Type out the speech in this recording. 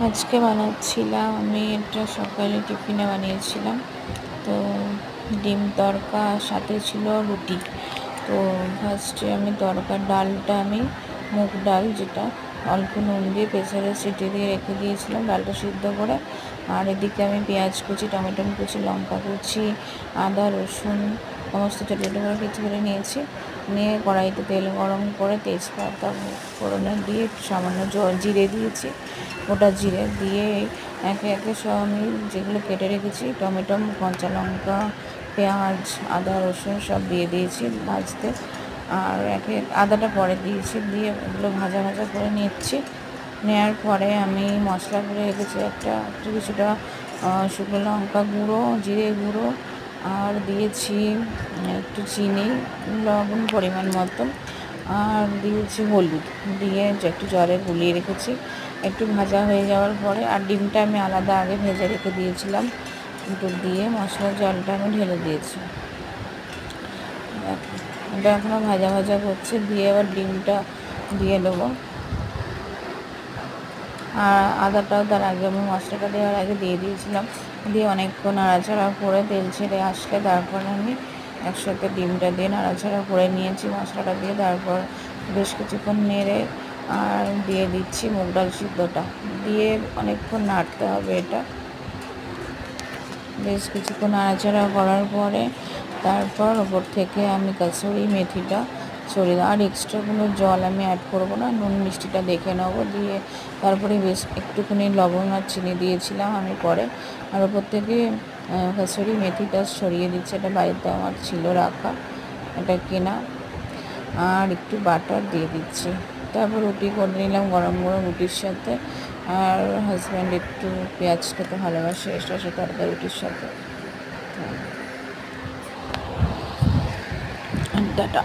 আজকে বানাচ্ছিলাম আমি এটা সকালে টিফিনে বানিয়েছিলাম। তো ডিম তড়কা, সাথে ছিল রুটি। তো ফার্স্টে আমি তড়কার ডালটা মুগ ডাল, যেটা অল্প নুন দিয়ে প্রেসারে সিটি দিয়ে রেখে দিয়েছিলাম ডালটা সিদ্ধ করে। আর এদিকে আমি পেঁয়াজ কুচি, টমেটো কুচি, লঙ্কা কুচি, আদা রসুন সমস্ত ছোটো ছোটো করে কুচি করে নিয়েছি। নিয়ে কড়াইতে তেল গরম করে তেজপাতা ফোড়নে দিয়ে সামান্য জিরে দিয়েছি, গোটা জিরে দিয়ে একে একে সব আমি যেগুলো কেটে রেখেছি টমেটো, কাঁচা লঙ্কা, পেঁয়াজ, আদা রসুন সব দিয়ে দিয়েছি ভাজতে। আর আদাটা পরে দিয়েছি, দিয়ে ওগুলো ভাজা ভাজা করে নিচ্ছি। নেওয়ার পরে আমি মশলা করে রেখেছি কিছুটা শুকনো লঙ্কা গুঁড়ো, জিরে গুঁড়ো, আর দিয়েছি একটু চিনি, লবণ পরিমাণ মতো, আর দিয়েছি হলুদ, দিয়ে একটু জলে গুলিয়ে রেখেছি। একটু ভাজা হয়ে যাওয়ার পরে আর ডিমটা আমি আলাদা আগে ভেজে রেখে দিয়েছিলাম, একটু দিয়ে মশলার জলটা আমি ঢেলে দিয়েছি। এটা এখনও ভাজা ভাজা করছে, দিয়ে আবার ডিমটা দিয়ে দেবো। আর আদাটাও তার আগে আমি মশলাটা দেওয়ার আগে দিয়ে দিয়েছিলাম। দিয়ে অনেকক্ষণ নাড়াচাড়া করে তেল ছেড়ে আসলে তারপর আমি একসাথে ডিমটা দিয়ে নাড়াচাড়া করে নিয়েছি মশলাটা দিয়ে। তারপর বেশ কিছুক্ষণ নেড়ে আর দিয়ে দিচ্ছি মুগ ডাল সিদ্ধটা, দিয়ে অনেকক্ষণ নাড়তে হবে। এটা বেশ কিছুক্ষণ নাড়াচাড়া করার পরে তারপর ওপর থেকে আমি কাসুরি মেথিটা ছড়িয়ে দেবো। আর এক্সট্রা কোনো জল আমি অ্যাড করবো না, নুন মিষ্টিটা দেখে নেবো। দিয়ে তারপরে বেশ একটুখানি লবণ আর চিনি দিয়েছিলাম আমি পরে। আর ওপর থেকে কাসুরি মেথিটা ছড়িয়ে দিচ্ছে, এটা বাড়িতে আমার ছিল রাখা, এটা কেনা। আর একটু বাটার দিয়ে দিচ্ছি। তারপর রুটি করে নিলাম গরম গরম রুটির সাথে। আর হাজব্যান্ড একটু পেঁয়াজ খেতে ভালোবাসে, শসা তরকা রুটির সাথে। টাটা।